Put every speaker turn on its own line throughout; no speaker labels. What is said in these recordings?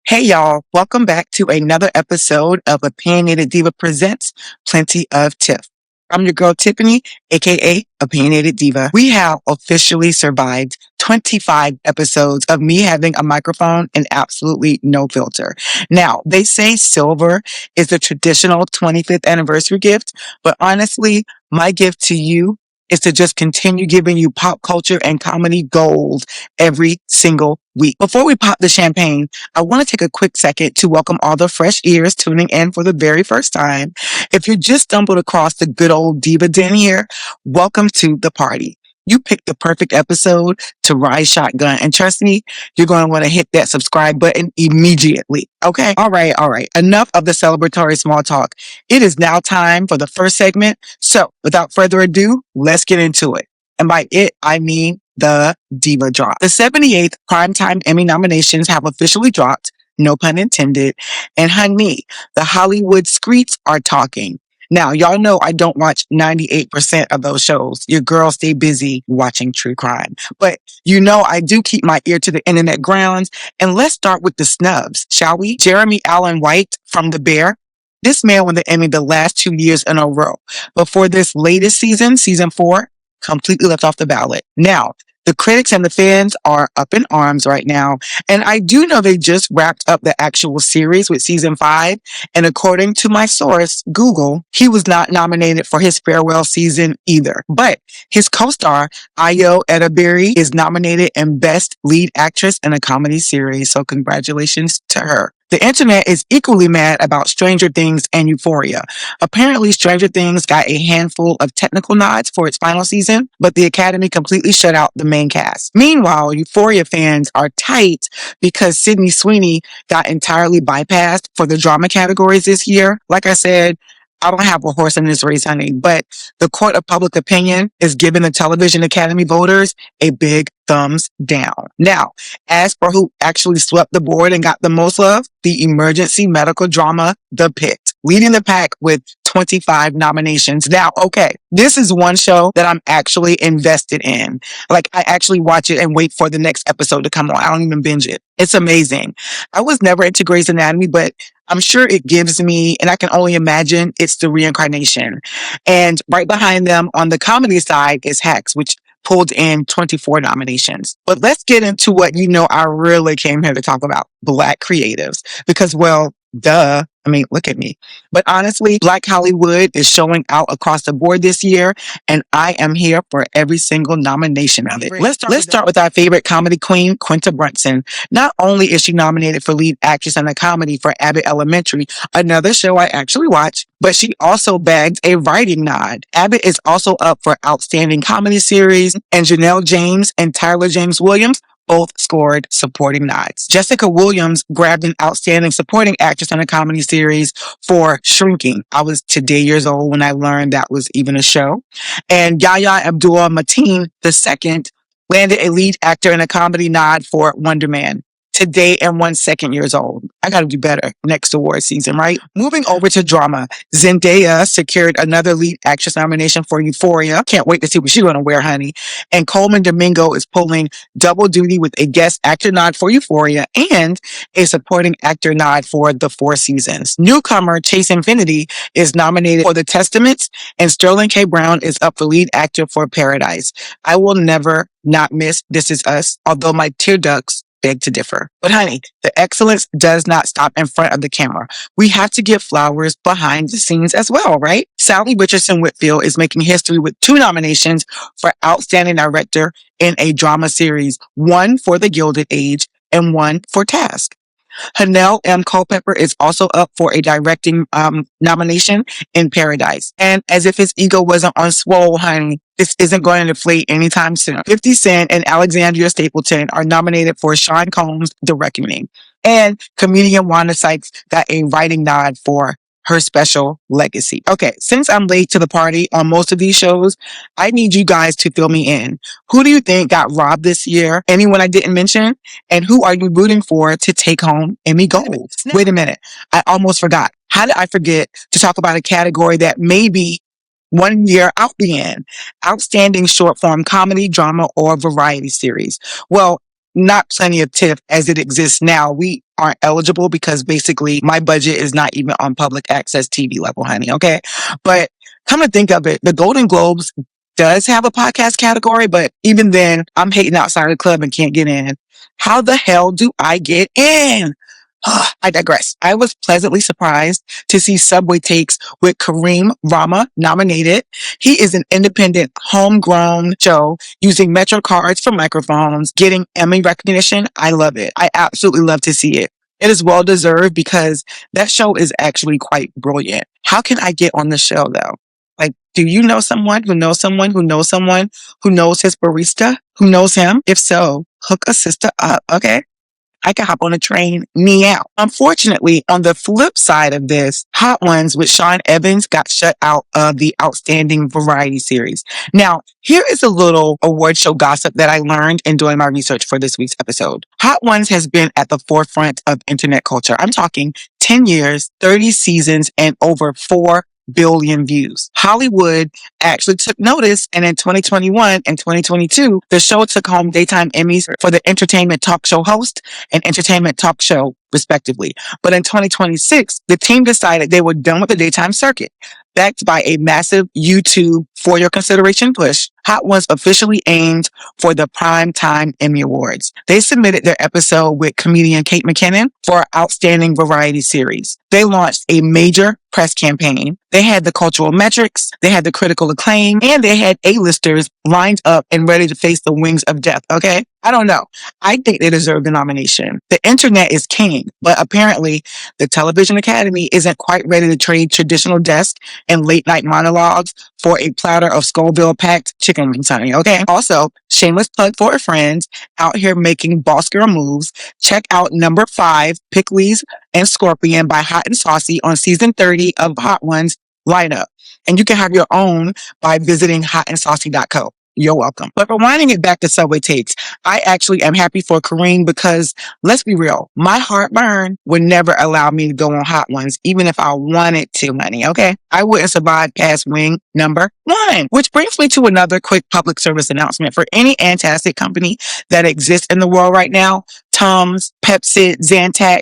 Hey y'all, welcome back to another episode of Opinionated Diva Presents Plenty of Tiff. I'm your girl Tiffany, aka Opinionated Diva. We have officially survived 25 episodes of me having a microphone and absolutely no filter. Now, they say silver is the traditional 25th anniversary gift, but honestly, my gift to you is to just continue giving you pop culture and comedy gold every single week. Before we pop the champagne, I want to take a quick second to welcome all the fresh ears tuning in for the very first time. If you just stumbled across the good old Diva Den here, welcome to the party. You picked the perfect episode to ride shotgun. And trust me, you're going to want to hit that subscribe button immediately. Okay? All right. Enough of the celebratory small talk. It is now time for the first segment. So without further ado, let's get into it. And by it, I mean the Diva Drop. The 78th Primetime Emmy nominations have officially dropped, no pun intended. And honey, the Hollywood screets are talking. Now, y'all know I don't watch 98% of those shows. Your girl stay busy watching true crime. But you know I do keep my ear to the internet grounds. And let's start with the snubs, shall we? Jeremy Allen White from The Bear. This man won the Emmy the last 2 years in a row. But for this latest season, season 4, completely left off the ballot. Now, the critics and the fans are up in arms right now. And I do know they just wrapped up the actual series with season 5. And according to my source, Google, he was not nominated for his farewell season either. But his co-star, Ayo Edebiri, is nominated in Best Lead Actress in a Comedy Series. So congratulations to her. The internet is equally mad about Stranger Things and Euphoria. Apparently, Stranger Things got a handful of technical nods for its final season, but the Academy completely shut out the main cast. Meanwhile, Euphoria fans are tight because Sydney Sweeney got entirely bypassed for the drama categories this year. Like I said, I don't have a horse in this race, honey, but the court of public opinion is giving the Television Academy voters a big thumbs down. Now, as for who actually swept the board and got the most love, the emergency medical drama, The Pit, leading the pack with 25 nominations. Now, okay, this is one show that I'm actually invested in. Like, I actually watch it and wait for the next episode to come on. I don't even binge it. It's amazing. I was never into Grey's Anatomy, but I'm sure it gives me, and I can only imagine it's the reincarnation. And right behind them on the comedy side is Hacks, which pulled in 24 nominations. But let's get into what I really came here to talk about, Black creatives. Because, well, duh. I mean, look at me. But honestly, Black Hollywood is showing out across the board this year, and I am here for every single nomination of it. Let's start with our favorite comedy queen, Quinta Brunson. Not only is she nominated for lead actress in a comedy for Abbott Elementary, another show I actually watch, but she also bagged a writing nod. Abbott is also up for Outstanding Comedy Series, and Janelle James and Tyler James Williams both scored supporting nods. Jessica Williams grabbed an Outstanding Supporting Actress in a Comedy Series for Shrinking. I was today years old when I learned that was even a show. And Yahya Abdul-Mateen II landed a lead actor in a comedy nod for Wonder Man. Today and 1 second years old. I gotta do better next award season, right? Moving over to drama, Zendaya secured another lead actress nomination for Euphoria. Can't wait to see what she's gonna wear, honey. And Coleman Domingo is pulling double duty with a guest actor nod for Euphoria and a supporting actor nod for The Four Seasons. Newcomer Chase Infinity is nominated for The Testaments, and Sterling K. Brown is up for lead actor for Paradise. I will never not miss This Is Us, although my tear ducts beg to differ. But honey, the excellence does not stop in front of the camera. We have to give flowers behind the scenes as well, right? Sally Richardson Whitfield is making history with 2 nominations for Outstanding Director in a Drama Series, one for The Gilded Age and one for Task. Hanelle M. Culpepper is also up for a directing nomination in Paradise. And as if his ego wasn't on swole, honey, this isn't going to deflate anytime soon. 50 Cent and Alexandria Stapleton are nominated for Sean Combs' The Reckoning. And comedian Wanda Sykes got a writing nod for her special Legacy. Okay, since I'm late to the party on most of these shows, I need you guys to fill me in. Who do you think got robbed this year? Anyone I didn't mention? And who are you rooting for to take home Emmy Gold? Wait a minute. I almost forgot. How did I forget to talk about a category that maybe one year I'll be in? Outstanding short form comedy, drama, or variety series. Well, not Plenty of Tiff as it exists now. We aren't eligible because basically my budget is not even on public access TV level, honey. Okay. But come to think of it, the Golden Globes does have a podcast category, but even then, I'm hating outside the club and can't get in. How the hell do I get in? I digress. I was pleasantly surprised to see Subway Takes with Kareem Rama nominated. He is an independent, homegrown show using Metro cards for microphones, getting Emmy recognition. I love it. I absolutely love to see it. It is well deserved because that show is actually quite brilliant. How can I get on the show though? Like, do you know someone who knows someone who knows someone who knows his barista who knows him? If so, hook a sister up, okay? I can hop on a train, me out. Unfortunately, on the flip side of this, Hot Ones with Sean Evans got shut out of the Outstanding Variety Series. Now, here is a little award show gossip that I learned in doing my research for this week's episode. Hot Ones has been at the forefront of internet culture. I'm talking 10 years, 30 seasons, and over 4 billion views. Hollywood actually took notice, and in 2021 and 2022, the show took home daytime Emmys for the entertainment talk show host and entertainment talk show, respectively. But in 2026, the team decided they were done with the daytime circuit. Backed by a massive YouTube for your consideration push, Hot Ones officially aimed for the Primetime Emmy Awards. They submitted their episode with comedian Kate McKinnon for Outstanding Variety Series. They launched a major press campaign. They had the cultural metrics, they had the critical acclaim, and they had A-listers lined up and ready to face the wings of death, okay? I don't know. I think they deserve the nomination. The internet is king, but apparently the Television Academy isn't quite ready to trade traditional desk and late night monologues for a platter of Scoville-packed chicken wings, honey, okay? Also, shameless plug for a friend out here making boss girl moves. Check out number 5, Pickles and Scorpion by Hot and Saucy on season 30 of Hot Ones lineup. And you can have your own by visiting hotandsaucy.co. You're welcome. But rewinding it back to Subway Takes, I actually am happy for Kareem because, let's be real, my heartburn would never allow me to go on Hot Ones, even if I wanted to, honey, okay? I wouldn't survive past wing number 1. Which brings me to another quick public service announcement for any fantastic company that exists in the world right now. Tums, Pepsi, Zantac,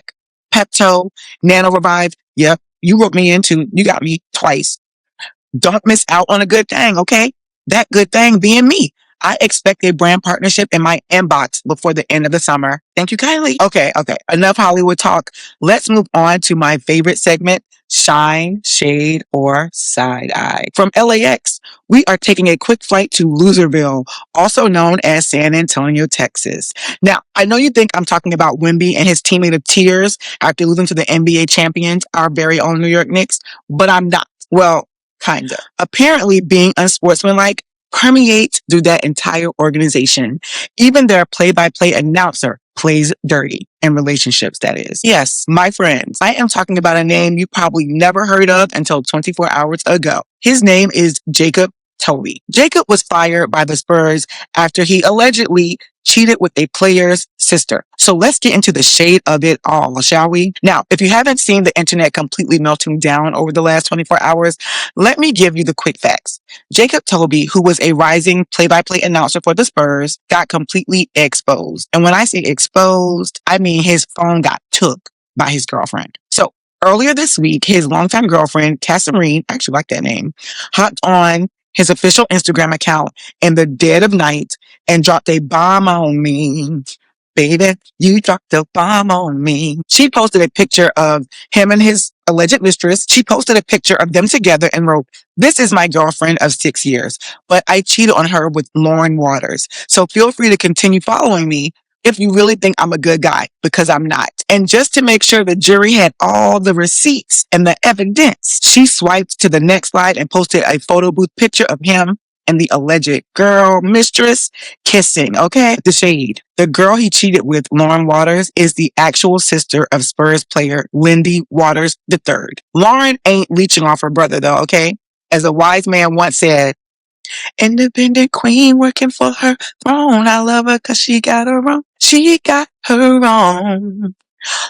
Pepto, Nano Revive. Yep, you wrote me into, you got me twice. Don't miss out on a good thing, okay? That good thing being me. I expect a brand partnership in my inbox before the end of the summer. Thank you kindly. Okay. Enough Hollywood talk. Let's move on to my favorite segment, Shine, Shade, or Side Eye. From LAX, we are taking a quick flight to Loserville, also known as San Antonio, Texas. Now, I know you think I'm talking about Wemby and his teammate of tears after losing to the NBA champions, our very own New York Knicks, but I'm not. Well, kinda. Apparently, being unsportsmanlike permeates through that entire organization. Even their play-by-play announcer plays dirty in relationships, that is. Yes, my friends, I am talking about a name you probably never heard of until 24 hours ago. His name is Jacob Toby. Jacob was fired by the Spurs after he allegedly cheated with a player's sister. So let's get into the shade of it all, shall we? Now, if you haven't seen the internet completely melting down over the last 24 hours, let me give you the quick facts. Jacob Toby, who was a rising play-by-play announcer for the Spurs, got completely exposed. And when I say exposed, I mean his phone got took by his girlfriend. So earlier this week, his longtime girlfriend, Cassamine, I actually like that name, hopped on his official Instagram account in the dead of night and dropped a bomb on me. Baby, you dropped a bomb on me. She posted a picture of him and his alleged mistress. She posted a picture of them together and wrote, "This is my girlfriend of 6 years, but I cheated on her with Lauren Waters. So feel free to continue following me if you really think I'm a good guy, because I'm not." And just to make sure the jury had all the receipts and the evidence, she swiped to the next slide and posted a photo booth picture of him and the alleged girl mistress kissing, okay? The shade. The girl he cheated with, Lauren Waters, is the actual sister of Spurs player Lindy Waters III. Lauren ain't leeching off her brother though, okay? As a wise man once said, independent queen working for her throne. I love her cause she got her own. She got her own.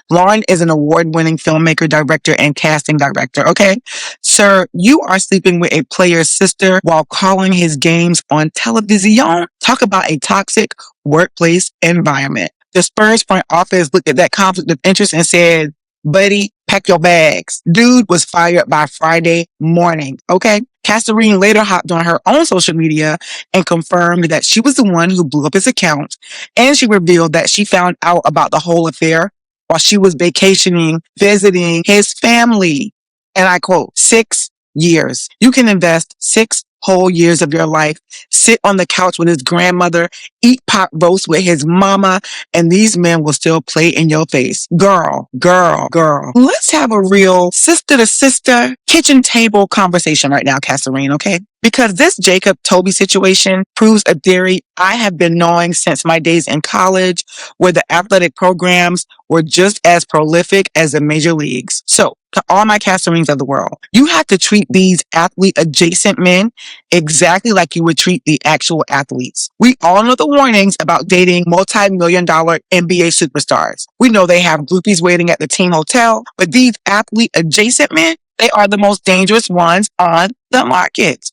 Lauren is an award-winning filmmaker, director, and casting director, okay? Sir, you are sleeping with a player's sister while calling his games on television. Talk about a toxic workplace environment. The Spurs front office looked at that conflict of interest and said, buddy, pack your bags. Dude was fired by Friday morning, okay? Kasserine later hopped on her own social media and confirmed that she was the one who blew up his account, and she revealed that she found out about the whole affair while she was vacationing, visiting his family. And I quote, 6 years. You can invest 6 whole years of your life, sit on the couch with his grandmother, eat pot roast with his mama, and these men will still play in your face. Girl, girl, girl. Let's have a real sister to sister kitchen table conversation right now, Kasserine, okay? Because this Jacob Toby situation proves a theory I have been knowing since my days in college, where the athletic programs were just as prolific as the major leagues. So, to all my Kasserines of the world, you have to treat these athlete-adjacent men exactly like you would treat the actual athletes. We all know the warnings about dating multi-million-dollar NBA superstars. We know they have groupies waiting at the team hotel, but these athlete-adjacent men, they are the most dangerous ones on the market.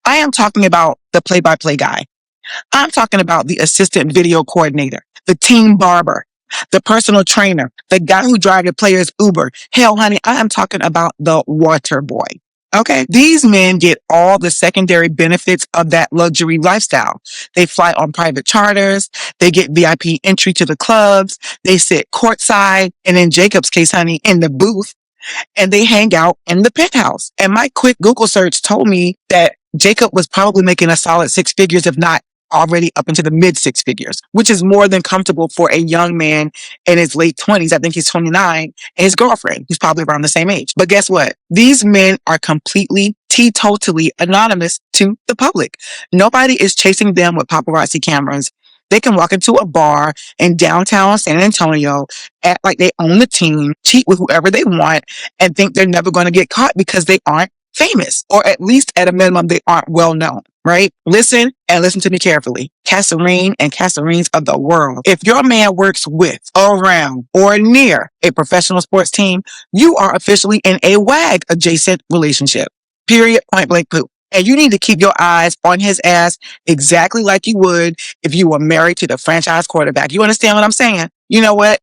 I am talking about the play-by-play guy. I'm talking about the assistant video coordinator, the team barber, the personal trainer, the guy who drives the players Uber. Hell, honey, I am talking about the water boy. Okay? These men get all the secondary benefits of that luxury lifestyle. They fly on private charters. They get VIP entry to the clubs. They sit courtside. And in Jacob's case, honey, in the booth. And they hang out in the penthouse. And my quick Google search told me that Jacob was probably making a solid 6 figures, if not already up into the mid 6 figures, which is more than comfortable for a young man in his late 20s. I think he's 29, and his girlfriend, who's probably around the same age. But guess what? These men are completely, teetotally anonymous to the public. Nobody is chasing them with paparazzi cameras. They can walk into a bar in downtown San Antonio, act like they own the team, cheat with whoever they want, and think they're never going to get caught because they aren't famous, or at least at a minimum, they aren't well known, right? Listen to me carefully. Kasserine and Kasserines of the world. If your man works with, around, or near a professional sports team, you are officially in a WAG adjacent relationship. Period. Point blank poop. And you need to keep your eyes on his ass exactly like you would if you were married to the franchise quarterback. You understand what I'm saying? You know what?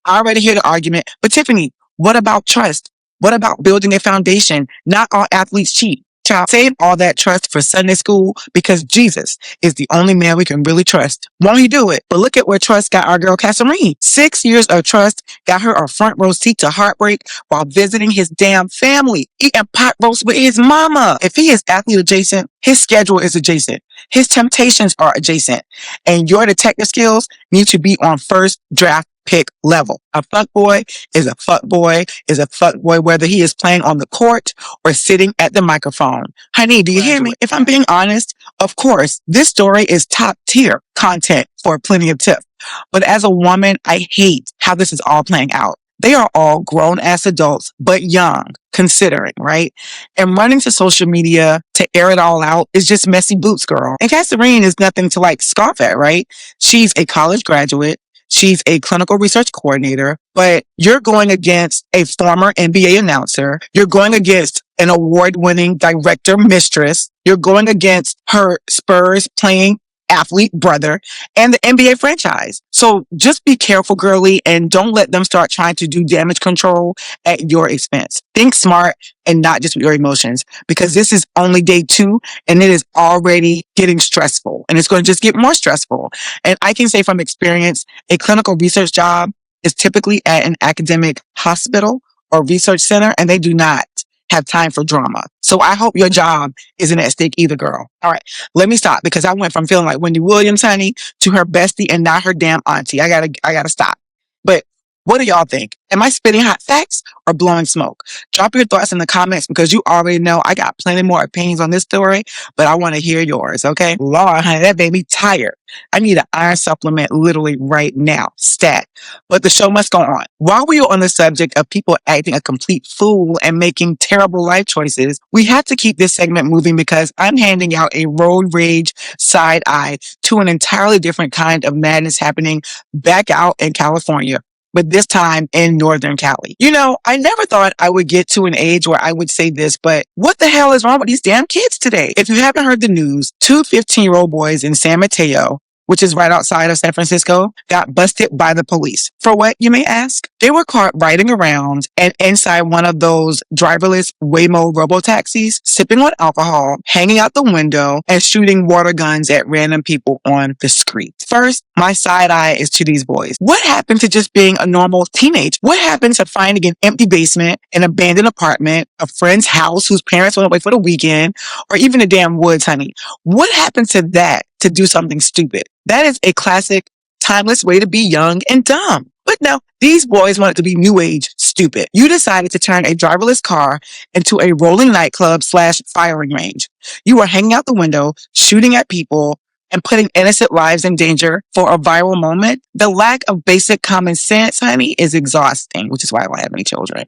I already hear the argument. But Tiffany, what about trust? What about building a foundation? Not all athletes cheat. Child, save all that trust for Sunday school, because Jesus is the only man we can really trust. Won't he do it? But look at where trust got our girl Kasserine. 6 years of trust got her a front row seat to heartbreak while visiting his damn family, eating pot roast with his mama. If he is athlete adjacent, his schedule is adjacent. His temptations are adjacent. And your detective skills need to be on first draft pick level. A fuckboy is a fuckboy is a fuckboy, whether he is playing on the court or sitting at the microphone. Honey, do you hear me? If I'm being honest, of course, this story is top tier content for Plenty of Tips. But as a woman, I hate how this is all playing out. They are all grown-ass adults, but young, considering, right? And running to social media to air it all out is just messy boots, girl. And Kasserine is nothing to like scoff at, right? She's a college graduate. She's a clinical research coordinator, but you're going against a former NBA announcer. You're going against an award-winning director mistress. You're going against her Spurs playing athlete brother and the NBA franchise. So just be careful, girly, and don't let them start trying to do damage control at your expense. Think smart and not just with your emotions, because this is only day 2 and it is already getting stressful, and it's going to just get more stressful. And I can say from experience, a clinical research job is typically at an academic hospital or research center, and they do not have time for drama. So I hope your job isn't at stake either, girl. All right, let me stop, because I went from feeling like Wendy Williams, honey, to her bestie and not her damn auntie. I gotta stop. But what do y'all think? Am I spitting hot facts or blowing smoke? Drop your thoughts in the comments, because you already know I got plenty more opinions on this story, but I want to hear yours, okay? Lord, honey, that made me tired. I need an iron supplement literally right now. Stat. But the show must go on. While we are on the subject of people acting a complete fool and making terrible life choices, we have to keep this segment moving, because I'm handing out a road rage side eye to an entirely different kind of madness happening back out in California, but this time in Northern Cali. You know, I never thought I would get to an age where I would say this, but what the hell is wrong with these damn kids today? If you haven't heard the news, 2 15-year-old boys in San Mateo, which is right outside of San Francisco, got busted by the police. For what, you may ask? They were caught riding around and inside one of those driverless Waymo robo-taxis, sipping on alcohol, hanging out the window, and shooting water guns at random people on the street. First, my side eye is to these boys. What happened to just being a normal teenage? What happened to finding an empty basement, an abandoned apartment, a friend's house whose parents went away for the weekend, or even the damn woods, honey? What happened to that to do something stupid? That is a classic, timeless way to be young and dumb. But no, these boys wanted to be new age stupid. You decided to turn a driverless car into a rolling nightclub / firing range. You were hanging out the window, shooting at people, and putting innocent lives in danger for a viral moment. The lack of basic common sense, honey, is exhausting, which is why I don't have any children.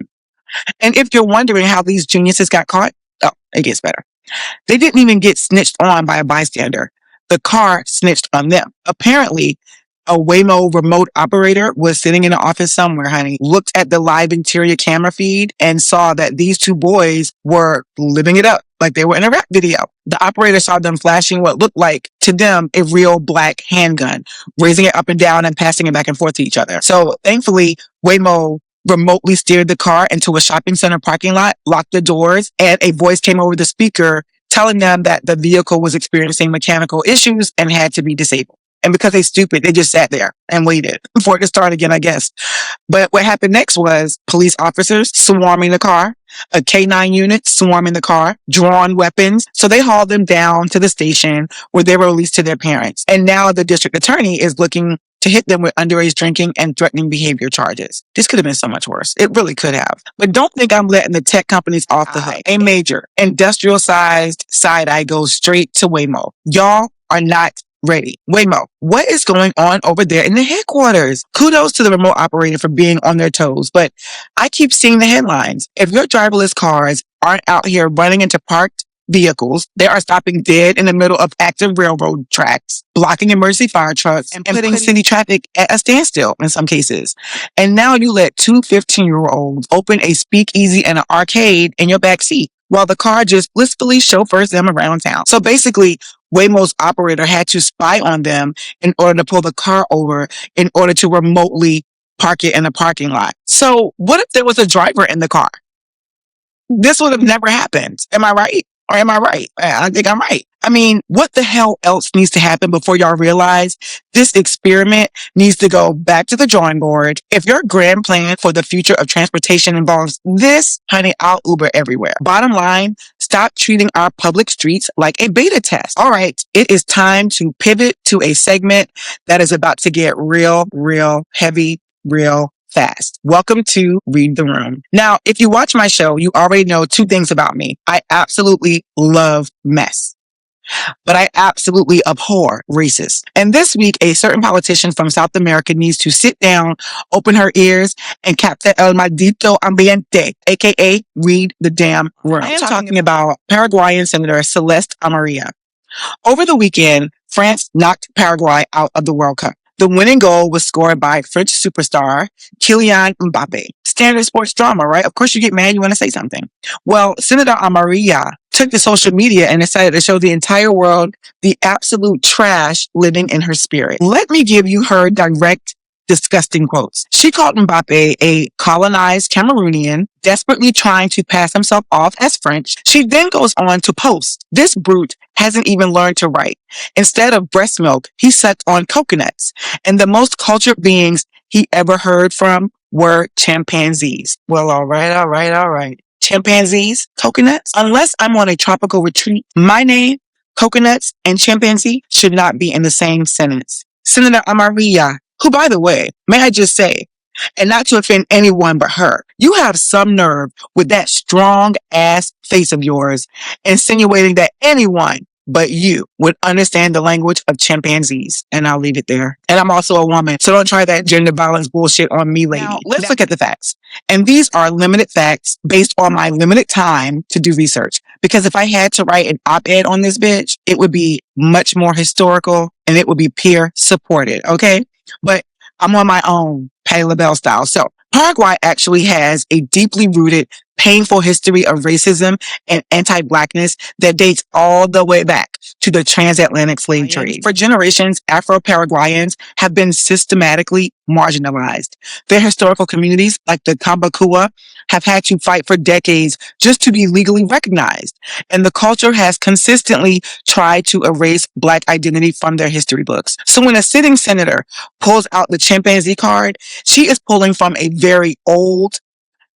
And if you're wondering how these geniuses got caught, oh, it gets better. They didn't even get snitched on by a bystander. The car snitched on them. Apparently, a Waymo remote operator was sitting in an office somewhere, honey, looked at the live interior camera feed and saw that these two boys were living it up like they were in a rap video. The operator saw them flashing what looked like to them a real black handgun, raising it up and down and passing it back and forth to each other. So thankfully, Waymo remotely steered the car into a shopping center parking lot, locked the doors, and a voice came over the speaker telling them that the vehicle was experiencing mechanical issues and had to be disabled. And because they're stupid, they just sat there and waited for it to start again, I guess. But what happened next was police officers swarming the car, a K9 unit swarming the car, drawn weapons. So they hauled them down to the station where they were released to their parents. And now the district attorney is looking to hit them with underage drinking and threatening behavior charges. This could have been so much worse. It really could have. But don't think I'm letting the tech companies off the hook. A major industrial-sized side eye goes straight to Waymo. Y'all are not ready. Waymo, what is going on over there in the headquarters? Kudos to the remote operator for being on their toes, but I keep seeing the headlines. If your driverless cars aren't out here running into parked vehicles, they are stopping dead in the middle of active railroad tracks, blocking emergency fire trucks, and putting city traffic at a standstill in some cases. And now you let two 15-year-olds open a speakeasy and an arcade in your backseat while the car just blissfully chauffeurs them around town. So basically, Waymo's operator had to spy on them in order to pull the car over in order to remotely park it in a parking lot. So what if there was a driver in the car? This would have never happened. Am I right? Or am I right? I think I'm right. I mean, what the hell else needs to happen before y'all realize this experiment needs to go back to the drawing board? If your grand plan for the future of transportation involves this, honey, I'll Uber everywhere. Bottom line, stop treating our public streets like a beta test. All right, it is time to pivot to a segment that is about to get real heavy, real fast. Welcome to Read the Room. Now, if you watch my show, you already know two things about me. I absolutely love mess, but I absolutely abhor racists. And this week, a certain politician from South America needs to sit down, open her ears, and capta el maldito ambiente, aka read the damn room. I am talking about Paraguayan Senator Celeste Amarilla. Over the weekend, France knocked Paraguay out of the World Cup. The winning goal was scored by French superstar Kylian Mbappé. Standard sports drama, right? Of course you get mad, you want to say something. Well, Senator Amarilla took to social media and decided to show the entire world the absolute trash living in her spirit. Let me give you her direct, disgusting quotes. She called Mbappé a colonized Cameroonian, desperately trying to pass himself off as French. She then goes on to post, "This brute hasn't even learned to write. Instead of breast milk, he sucked on coconuts. And the most cultured beings he ever heard from were chimpanzees." Well, all right. Chimpanzees? Coconuts? Unless I'm on a tropical retreat, my name, coconuts, and chimpanzee should not be in the same sentence. Senator Amarilla, who, by the way, may I just say, and not to offend anyone but her, you have some nerve with that strong ass face of yours, insinuating that anyone but you would understand the language of chimpanzees. And I'll leave it there. And I'm also a woman, so don't try that gender balance bullshit on me, lady. Now, let's look at the facts. And these are limited facts based on my limited time to do research. Because if I had to write an op-ed on this bitch, it would be much more historical and it would be peer supported, okay? But I'm on my own, Patti LaBelle style. So Paraguay actually has a deeply rooted painful history of racism and anti-Blackness that dates all the way back to the transatlantic slave trade. For generations, Afro-Paraguayans have been systematically marginalized. Their historical communities, like the Kambakua, have had to fight for decades just to be legally recognized. And the culture has consistently tried to erase Black identity from their history books. So when a sitting senator pulls out the chimpanzee card, she is pulling from a very old,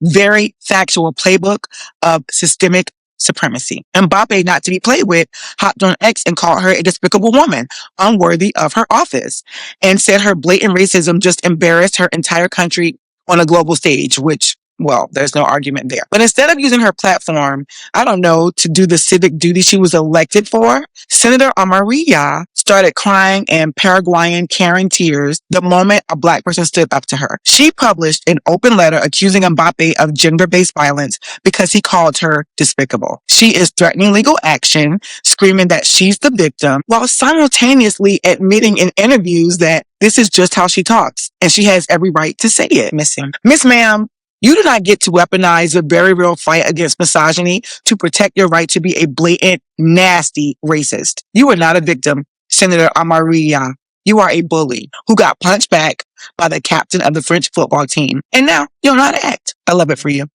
very factual playbook of systemic supremacy. Mbappe, not to be played with, hopped on X and called her a despicable woman, unworthy of her office, and said her blatant racism just embarrassed her entire country on a global stage, which, well, there's no argument there. But instead of using her platform, I don't know, to do the civic duty she was elected for, Senator Amarilla started crying in Paraguayan Karen tears the moment a Black person stood up to her. She published an open letter accusing Mbappe of gender-based violence because he called her despicable. She is threatening legal action, screaming that she's the victim, while simultaneously admitting in interviews that this is just how she talks, and she has every right to say it. Miss Ma'am, you do not get to weaponize the very real fight against misogyny to protect your right to be a blatant, nasty racist. You are not a victim, Senator Amarilla. You are a bully who got punched back by the captain of the French football team. And now you don't know how to act. I love it for you.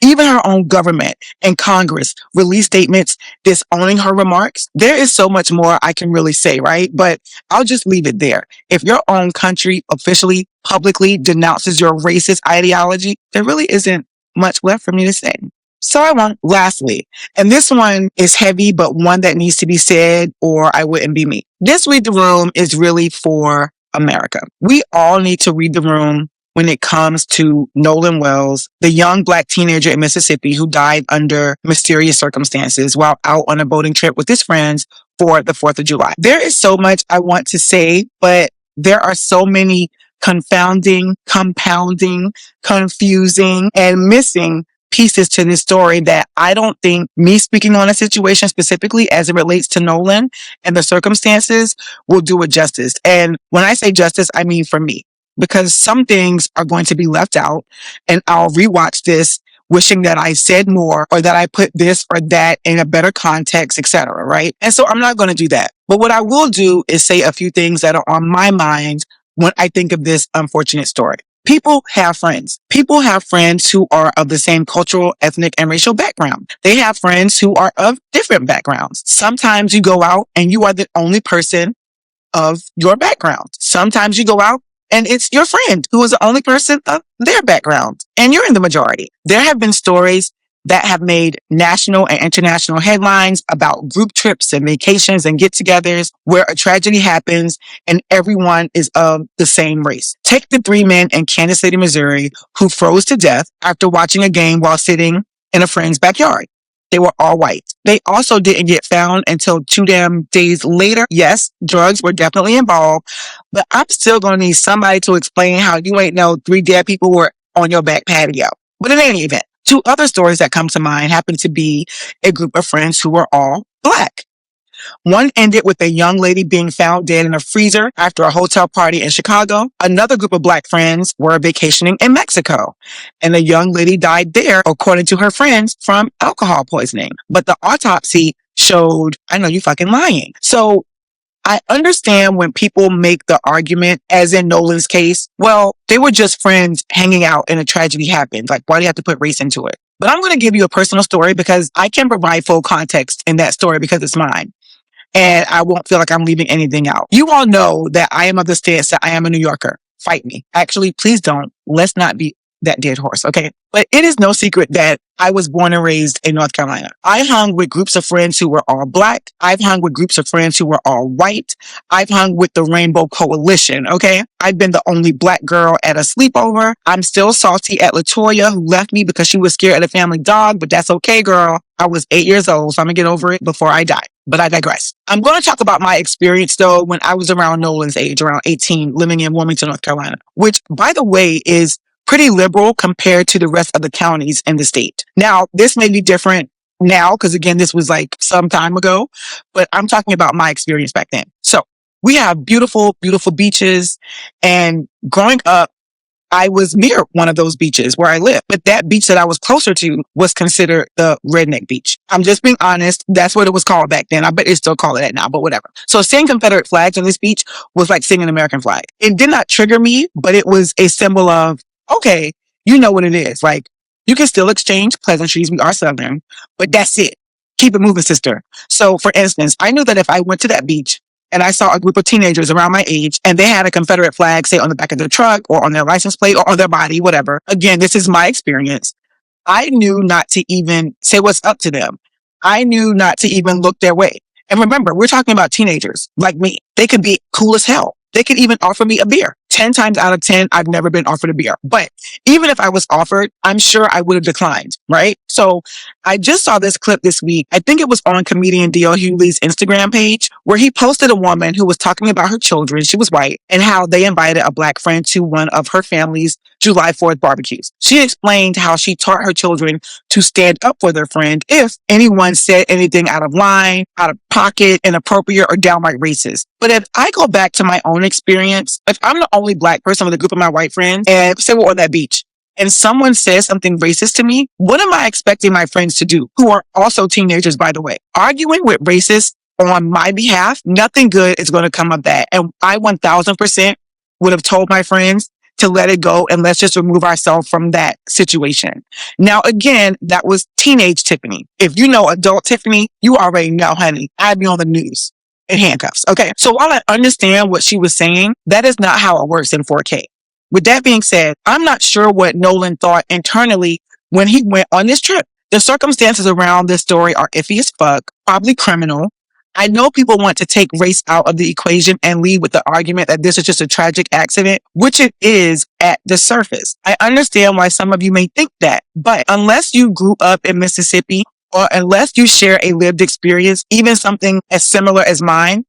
Even her own government and Congress released statements disowning her remarks. There is so much more I can really say, right? But I'll just leave it there. If your own country officially, publicly denounces your racist ideology, there really isn't much left for me to say. So I won't. Lastly, and this one is heavy, but one that needs to be said or I wouldn't be me. This Read the Room is really for America. We all need to read the room when it comes to Nolan Wells, the young Black teenager in Mississippi who died under mysterious circumstances while out on a boating trip with his friends for the 4th of July. There is so much I want to say, but there are so many confounding, compounding, confusing, and missing pieces to this story that I don't think me speaking on a situation specifically as it relates to Nolan and the circumstances will do it justice. And when I say justice, I mean for me, because some things are going to be left out and I'll rewatch this wishing that I said more or that I put this or that in a better context, etc. Right? And so I'm not going to do that. But what I will do is say a few things that are on my mind when I think of this unfortunate story. People have friends. People have friends who are of the same cultural, ethnic, and racial background. They have friends who are of different backgrounds. Sometimes you go out and you are the only person of your background. Sometimes you go out and it's your friend who is the only person of their background, and you're in the majority. There have been stories that have made national and international headlines about group trips and vacations and get-togethers where a tragedy happens and everyone is of the same race. Take the 3 men in Kansas City, Missouri, who froze to death after watching a game while sitting in a friend's backyard. They were all white. They also didn't get found until 2 damn days later. Yes, drugs were definitely involved, but I'm still going to need somebody to explain how you ain't know 3 dead people were on your back patio. But in any event, 2 other stories that come to mind happen to be a group of friends who were all Black. One ended with a young lady being found dead in a freezer after a hotel party in Chicago. Another group of Black friends were vacationing in Mexico, and a young lady died there, according to her friends, from alcohol poisoning. But the autopsy showed, I know you fucking lying. So I understand when people make the argument, as in Nolan's case, well, they were just friends hanging out and a tragedy happened. Like, why do you have to put race into it? But I'm going to give you a personal story because I can provide full context in that story because it's mine. And I won't feel like I'm leaving anything out. You all know that I am of the stance that I am a New Yorker. Fight me. Actually, please don't. Let's not be that dead horse, okay? But it is no secret that I was born and raised in North Carolina. I hung with groups of friends who were all Black. I've hung with groups of friends who were all white. I've hung with the Rainbow Coalition, okay? I've been the only Black girl at a sleepover. I'm still salty at LaToya, who left me because she was scared of the family dog, but that's okay, girl. I was 8 years old, so I'm gonna get over it before I die. But I digress. I'm going to talk about my experience, though, when I was around Nolan's age, around 18, living in Wilmington, North Carolina, which, by the way, is pretty liberal compared to the rest of the counties in the state. Now, this may be different now, because again, this was like some time ago, but I'm talking about my experience back then. So we have beautiful, beautiful beaches. And growing up, I was near one of those beaches where I live, but that beach that I was closer to was considered the redneck beach. I'm just being honest. That's what it was called back then. I bet they still call it that now, but whatever. So seeing Confederate flags on this beach was like seeing an American flag. It did not trigger me, but it was a symbol of, okay, you know what it is. Like, you can still exchange pleasantries. We are Southern, but that's it. Keep it moving, sister. So for instance, I knew that if I went to that beach and I saw a group of teenagers around my age and they had a Confederate flag, say on the back of their truck or on their license plate or on their body, whatever. Again, this is my experience. I knew not to even say what's up to them. I knew not to even look their way. And remember, we're talking about teenagers like me. They could be cool as hell. They could even offer me a beer. 10 times out of 10, I've never been offered a beer. But even if I was offered, I'm sure I would have declined, right? So I just saw this clip this week. I think it was on comedian D.L. Hughley's Instagram page, where he posted a woman who was talking about her children. She was white, and how they invited a black friend to one of her family's July 4th barbecues. She explained how she taught her children to stand up for their friend if anyone said anything out of line, out of pocket, inappropriate, or downright racist. But if I go back to my own experience, if I'm the only black person with a group of my white friends, and say we're on that beach, and someone says something racist to me, what am I expecting my friends to do, who are also teenagers, by the way? Arguing with racists on my behalf, nothing good is going to come of that. And I 1000% would have told my friends to let it go and let's just remove ourselves from that situation. Now, again, that was teenage Tiffany. If you know adult Tiffany, you already know, honey, I'd be on the news in handcuffs. Okay. So while I understand what she was saying, that is not how it works in 4K. With that being said, I'm not sure what Nolan thought internally when he went on this trip. The circumstances around this story are iffy as fuck, probably criminal. I know people want to take race out of the equation and lead with the argument that this is just a tragic accident, which it is at the surface. I understand why some of you may think that, but unless you grew up in Mississippi or unless you share a lived experience, even something as similar as mine,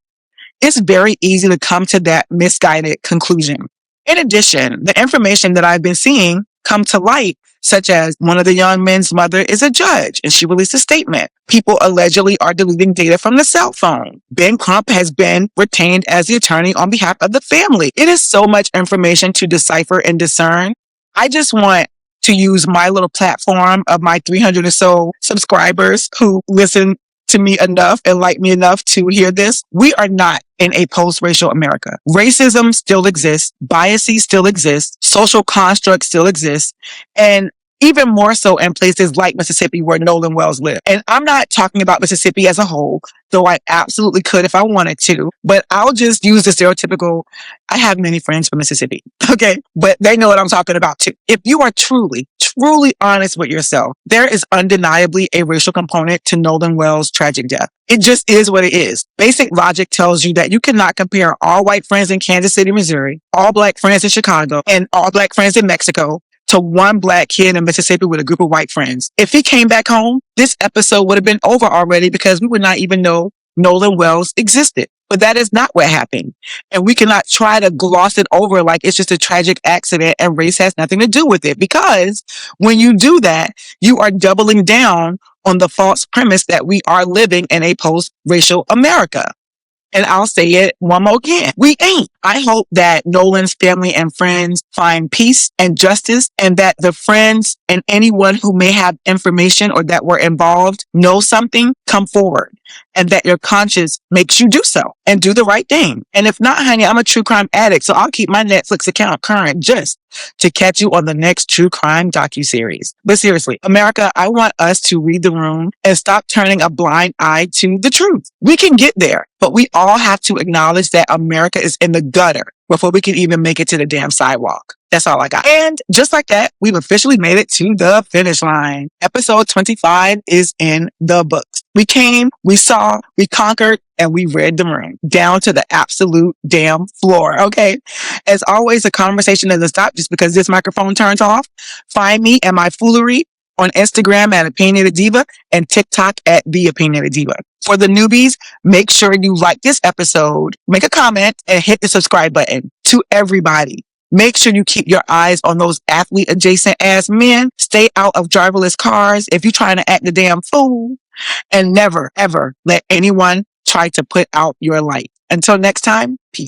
it's very easy to come to that misguided conclusion. In addition, the information that I've been seeing come to light, such as one of the young men's mother is a judge and she released a statement. People allegedly are deleting data from the cell phone. Ben Crump has been retained as the attorney on behalf of the family. It is so much information to decipher and discern. I just want to use my little platform of my 300 or so subscribers who listen to me enough and like me enough to hear this. We are not in a post-racial America. Racism still exists. Biases still exist. Social constructs still exist. And even more so in places like Mississippi where Nolan Wells lived. And I'm not talking about Mississippi as a whole, though I absolutely could if I wanted to, but I'll just use the stereotypical, I have many friends from Mississippi, okay? But they know what I'm talking about too. If you are truly honest with yourself, there is undeniably a racial component to Nolan Wells' tragic death. It just is what it is. Basic logic tells you that you cannot compare all white friends in Kansas City, Missouri, all black friends in Chicago, and all black friends in Mexico to one black kid in Mississippi with a group of white friends. If he came back home, this episode would have been over already because we would not even know Nolan Wells existed. But that is not what happened. And we cannot try to gloss it over like it's just a tragic accident and race has nothing to do with it. Because when you do that, you are doubling down on the false premise that we are living in a post-racial America. And I'll say it one more again. We ain't. I hope that Nolan's family and friends find peace and justice, and that the friends and anyone who may have information or that were involved know something, come forward, and that your conscience makes you do so and do the right thing. And if not, honey, I'm a true crime addict, so I'll keep my Netflix account current just to catch you on the next true crime docuseries. But seriously, America, I want us to read the room and stop turning a blind eye to the truth. We can get there, but we all have to acknowledge that America is in the gutter before we can even make it to the damn sidewalk. That's all I got. And just like that, we've officially made it to the finish line. Episode 25 is in the books. We came, we saw, we conquered, and we read the room down to the absolute damn floor. Okay. As always, the conversation doesn't stop just because this microphone turns off. Find me and my foolery on Instagram at Opinionated Diva and TikTok at The Opinionated Diva. For the newbies, make sure you like this episode, make a comment, and hit the subscribe button. To everybody, make sure you keep your eyes on those athlete adjacent ass men. Stay out of driverless cars if you're trying to act the damn fool. And never, ever let anyone try to put out your light. Until next time, peace.